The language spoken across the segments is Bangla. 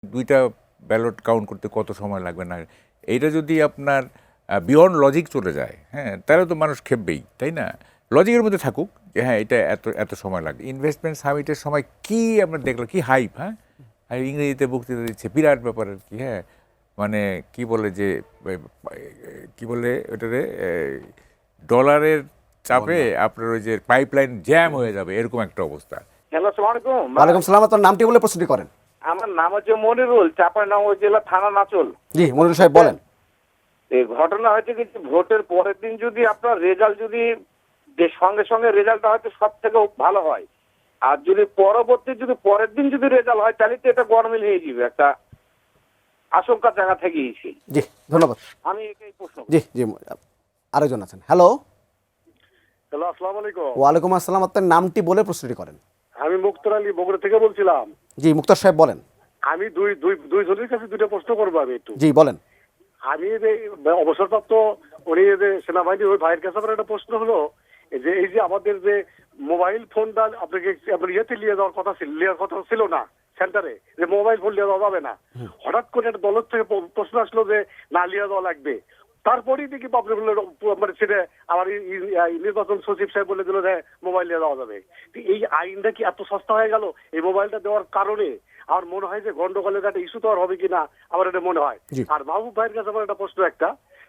দুইটা ব্যালট কাউন্ট করতে কত সময় লাগবে না, এইটা যদি আপনার বিয়ন্ড লজিক চলে যায়, হ্যাঁ, তাহলে তো মানুষ খেপবেই, তাই না? লজিকের মধ্যে থাকুক যে হ্যাঁ এটা এত এত সময় লাগবে। ইনভেস্টমেন্ট সামিটের সময় কি আমরা দেখলাম, কি হাইপ, হ্যাঁ, আর ইংরেজিতে বক্তৃতা দিচ্ছে, বিরাট ব্যাপার আর কি, হ্যাঁ, মানে কি বলে যে কি বলে ওটারে, ডলারের চাপে আপনার ওই যে পাইপলাইন জ্যাম হয়ে যাবে, এরকম একটা অবস্থা। হ্যালো, আসসালামু আলাইকুম। ওয়ালাইকুম সালাম। আপনার নামটি বলে প্রস্তুতি করেন। আমার নাম হচ্ছে মনিরুল, চাঁপাইনবাবগঞ্জ জেলা, থানা নাচল। জি মনিরুল সাহেব বলেন। এই ঘটনা হয়েছে কি, ভোটের পরের দিন যদি আপনার রেজাল্ট যদি সঙ্গে সঙ্গে রেজাল্টটা হয়তো সব থেকে ভালো হয়, আর যদি পরের দিন যদি রেজাল্ট হয়, তাহলে তো এটা গরমিল হয়ে যাবে, একটা আশঙ্কা জায়গা থেকেইছি। জি ধন্যবাদ। আমি এটাই প্রশ্ন। জি জি আরেকজন আছেন। হ্যালো। হ্যালো, আসসালামু আলাইকুম। ওয়ালাইকুম আসসালাম। আপনার নামটি বলে প্রস্তুতি করেন। আমি মুক্তার আলী, বগুড়া থেকে বলছিলাম। জি মুক্তার সাহেব বলেন। আমি দুই জনের কাছে দুইটা প্রশ্ন করবো আমি একটু। জি বলেন। আমি অবসরপ্রাপ্ত উনি সেনাবাহিনীর ওই ভাইয়ের কাছে আমার একটা প্রশ্ন হলো যে এই যে আমাদের যে মোবাইল ফোনটা আপনাকে আপনার ইয়েতে নিয়ে যাওয়ার কথা ছিল না সেন্টারে, যে মোবাইল ফোন নিয়ে যাওয়া যাবে না, হঠাৎ করে একটা দলের থেকে প্রশ্ন আসলো যে না নিয়ে যাওয়া লাগবে। তারপরেই দেখি মানে সেটা আমার নির্বাচন সচিব সাহেব বলে দিল যে মোবাইল নিয়ে যাওয়া যাবে। এই আইনটা কি এত সস্তা হয়ে গেল এই মোবাইলটা দেওয়ার কারণে? আমার মনে হয় যে গন্ডগোলের একটা ইস্যু তো আর হবে কিনা আমার এটা মনে হয়। আর মাহবুব ভাইয়ের কাছে আমার একটা প্রশ্ন একটা,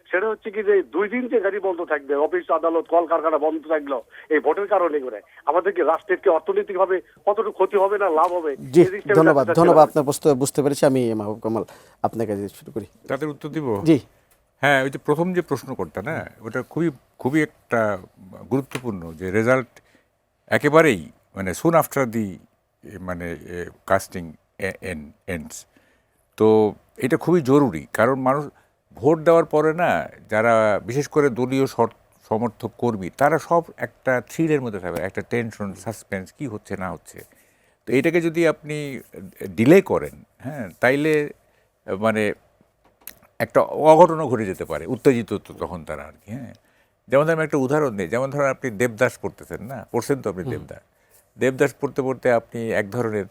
সেটা হচ্ছে কি যে 2 দিন যে গাড়ি বন্ধ থাকবে, অফিস আদালত কলকারখানা বন্ধ থাকলো এই ভোটের কারণে করে, আমাদের কি রাষ্ট্রের কি অর্থনৈতিক ভাবে কতটুকু ক্ষতি হবে না লাভ হবে? জি ধন্যবাদ। আপনার প্রশ্ন বুঝতে পেরেছি। আমি মাহবুব কামাল আপনার কাছে শুরু করি। তাদের উত্তর দিব। জি হ্যাঁ, ওই যে প্রথম যে প্রশ্ন করতে না, ওটা খুবই একটা গুরুত্বপূর্ণ, যে রেজাল্ট একেবারেই মানে সুন আফটার দি মানে কাস্টিং এন্ডস। তো এটা খুবই জরুরি, কারণ মানুষ ভোট দেওয়ার পরে না, যারা বিশেষ করে দলীয় সমর্থক কর্মী, তারা সব একটা থ্রিলের মধ্যে থাকবে, একটা টেনশন, সাসপেন্স, কি হচ্ছে না হচ্ছে। তো এটাকে যদি আপনি ডিলে করেন, হ্যাঁ, তাইলে মানে একটা অঘটনও ঘটে যেতে পারে, উত্তেজিত তো তখন তারা আর কি। হ্যাঁ, যেমন আমি একটা উদাহরণ দিই, যেমন ধরেন আপনি দেবদাস পড়তেছেন না, পড়ছেন তো আপনি দেবদাস পড়তে পড়তে আপনি এক ধরনের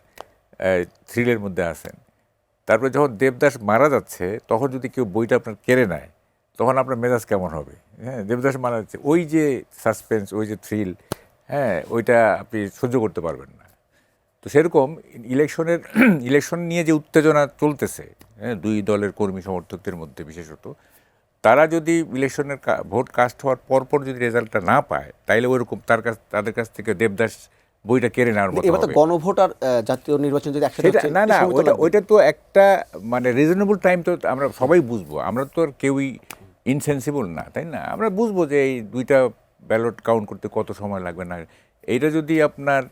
থ্রিলের মধ্যে আছেন। তারপরে যখন দেবদাস মারা যাচ্ছে, তখন যদি কেউ বইটা আপনার কেড়ে নেয়, তখন আপনার মেজাজ কেমন হবে? হ্যাঁ, দেবদাস মারা যাচ্ছে, ওই যে সাসপেন্স, ওই যে থ্রিল, হ্যাঁ, ওইটা আপনি সহ্য করতে পারবেন না। তো সেরকম ইলেকশন নিয়ে যে উত্তেজনা চলতেছে, হ্যাঁ, দুই দলের কর্মী সমর্থকদের মধ্যে বিশেষত, তারা যদি ইলেকশনের ভোট কাস্ট হওয়ার পরপর যদি রেজাল্টটা না পায়, তাইলে ওইরকম তাদের কাছ থেকে দেবদাস বইটা কেড়ে নেওয়ার মতো এবার তো হবে। গণভোট আর জাতীয় নির্বাচন যদি একসাথে হচ্ছে, না ওইটা তো একটা মানে রিজনেবল টাইম, তো আমরা সবাই বুঝবো, আমরা তো আর কেউই ইনসেন্সিবল না, তাই না? আমরা বুঝবো যে এই দুইটা ব্যালট কাউন্ট করতে কত সময় লাগবে না, এইটা যদি আপনার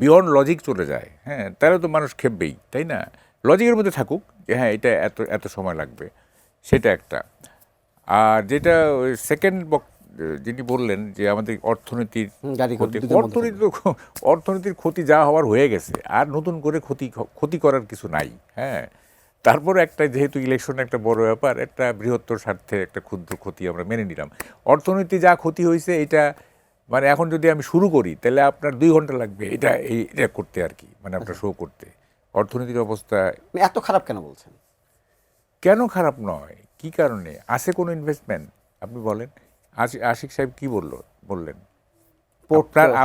বিয়ন্ড লজিক চলে যায়, হ্যাঁ, তাহলে তো মানুষ খেপবেই, তাই না? লজিকের মধ্যে থাকুক যে হ্যাঁ এটা এত এত সময় লাগবে, সেটা একটা। আর যেটা সেকেন্ড যিনি বললেন যে আমাদের অর্থনীতির ক্ষতি, অর্থনীতির ক্ষতি যা হওয়ার হয়ে গেছে, আর নতুন করে ক্ষতি করার কিছু নাই। হ্যাঁ, তারপরে একটা যেহেতু ইলেকশন একটা বড় ব্যাপার, একটা বৃহত্তর স্বার্থে একটা ক্ষুদ্র ক্ষতি আমরা মেনে নিলাম। অর্থনীতি যা ক্ষতি হয়েছে, এটা মানে এখন যদি আমি শুরু করি, তাহলে আপনার 2 ঘন্টা লাগবে এটা করতে আর কি, মানে আপনার শো করতে। অর্থনীতির অবস্থা এত খারাপ কেন বলছেন? কেন খারাপ নয়, কি কারণে? আছে কোনো ইনভেস্টমেন্ট? আপনি বলেন। আশিক সাহেব কি বললেন?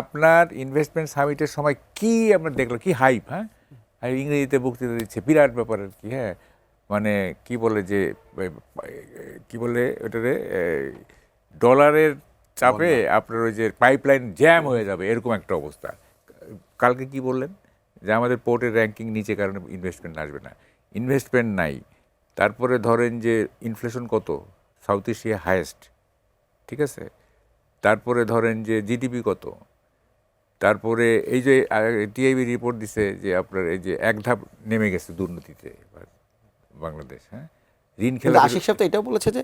আপনার ইনভেস্টমেন্ট সামিটের সময় কি আমরা দেখলাম, কি হাইপ, হ্যাঁ, আর ইংরেজিতে বক্তৃতা দিচ্ছে, বিরাট ব্যাপার আর কি, হ্যাঁ, মানে কি বলে যে কি বলে ওটারে, ডলারের চাপে আপনার ওই যে পাইপলাইন জ্যাম হয়ে যাবে, এরকম একটা অবস্থা। কালকে কি বললেন যে আমাদের পোর্টের র্যাঙ্কিং নিচে, কারণে ইনভেস্টমেন্ট আসবে না। ইনভেস্টমেন্ট নাই। তারপরে ধরেন যে ইনফ্লেশন কত, সাউথ এশিয়া হায়েস্ট, ঠিক আছে। তারপরে ধরেন যে জিডিপি কত, তারপরে এই যে টিআইবি রিপোর্ট দিছে যে আপনার এই যে এক ধাপ নেমে গেছে দুর্নীতিতে বাংলাদেশ। হ্যাঁ, ঋণ খেলা। আশিক সাহেব তো এটাও বলেছে যে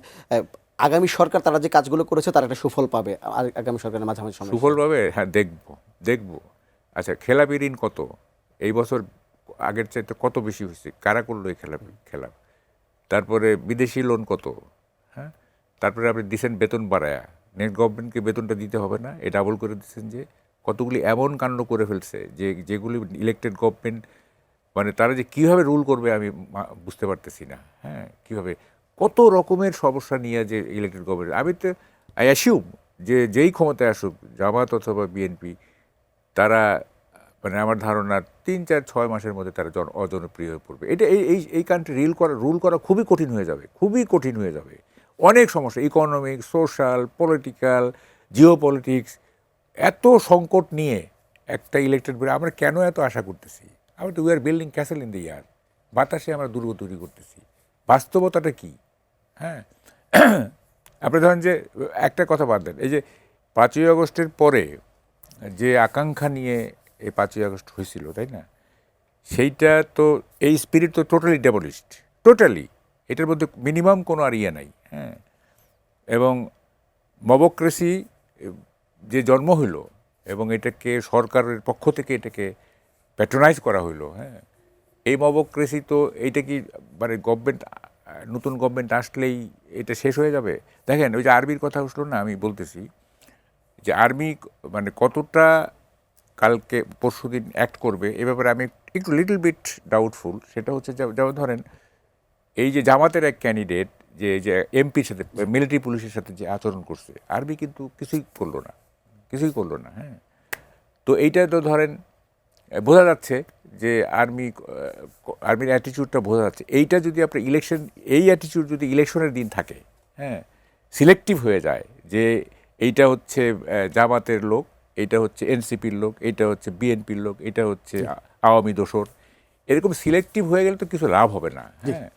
আগামী সরকার তারা যে কাজগুলো করেছে তার একটা সুফল পাবে আগামী সরকারের মাঝামাঝি সময়। সুফল পাবে, হ্যাঁ, দেখবো। আচ্ছা, খেলাপি ঋণ কত এই বছর, আগের চাইতে কত বেশি হয়েছে, কারা করলো এই খেলাপ? তারপরে বিদেশি লোন কত, হ্যাঁ, তারপরে আপনি দিচ্ছেন বেতন বাড়ায়া, নেট গভর্নমেন্টকে বেতনটা দিতে হবে না, এ ডাবল করে দিচ্ছেন, যে কতগুলি এমন কাণ্ড করে ফেলছে যে যেগুলি ইলেকটেড গভর্নমেন্ট মানে তারা যে কীভাবে রুল করবে আমি বুঝতে পারতেছি না। হ্যাঁ, কীভাবে কত রকমের সমস্যা নিয়ে যে ইলেক্টেড গভর্নমেন্ট, আমি তো আই অ্যাসিউম যে যেই ক্ষমতায় আসুক, জামাত অথবা বিএনপি, তারা মানে আমার ধারণা 3-4-6 মাসের মধ্যে তারা অজনপ্রিয় হয়ে পড়বে। এটা এই কান্ট্রি রুল করা খুবই কঠিন হয়ে যাবে, খুবই কঠিন হয়ে যাবে। অনেক সমস্যা, ইকোনমিক, সোশ্যাল, পলিটিক্যাল, জিওপলিটিক্স, এত সংকট নিয়ে একটা ইলেক্টেড বলে আমরা কেন এত আশা করতেছি? আমরা তো we are building castle in the year, বাতাসে আমরা দুর্গ তৈরি করতেছি। বাস্তবতাটা কি? হ্যাঁ, আপনি ধরেন যে একটা কথা বাদ দেন, এই যে 5ই আগস্টের পরে যে আকাঙ্ক্ষা নিয়ে এই 5ই আগস্ট হয়েছিল, তাই না? সেইটা তো, এই স্পিরিট তো টোটালি ডেমোলিশড, টোটালি। এটার মধ্যে মিনিমাম কোনো আর ইয়ে নাই। হ্যাঁ, এবং মবক্রেসি যে জন্ম হইল এবং এটাকে সরকারের পক্ষ থেকে এটাকে প্যাট্রোনাইজ করা হইলো, হ্যাঁ, এই মবক্রেসি তো, এইটা কি মানে গভর্নমেন্ট, নতুন গভর্নমেন্ট আসলেই এটা শেষ হয়ে যাবে? দেখেন, ওই যে আর্মির কথা উঠলো না, আমি বলতেছি যে আর্মি মানে কতটা কালকে পরশুদিন অ্যাক্ট করবে এ ব্যাপারে আমি একটু লিটল বিট ডাউটফুল। সেটা হচ্ছে যেমন ধরেন এই যে জামাতের এক ক্যান্ডিডেট যে এমপির সাথে, মিলিটারি পুলিশের সাথে যে আচরণ করছে, আর্মি কিন্তু কিছুই করলো না। হ্যাঁ, তো এইটা তো ধরেন বোঝা যাচ্ছে যে আর্মির অ্যাটিটিউডটা বোঝা যাচ্ছে। এইটা যদি আপনার এই অ্যাটিটিউড যদি ইলেকশনের দিন থাকে, হ্যাঁ, সিলেক্টিভ হয়ে যায় যে এইটা হচ্ছে জামাতের লোক, এইটা হচ্ছে এনসিপির লোক, এইটা হচ্ছে বিএনপির লোক, এটা হচ্ছে আওয়ামী দোসর, এরকম সিলেক্টিভ হয়ে গেলে তো কিছু লাভ হবে না। হ্যাঁ,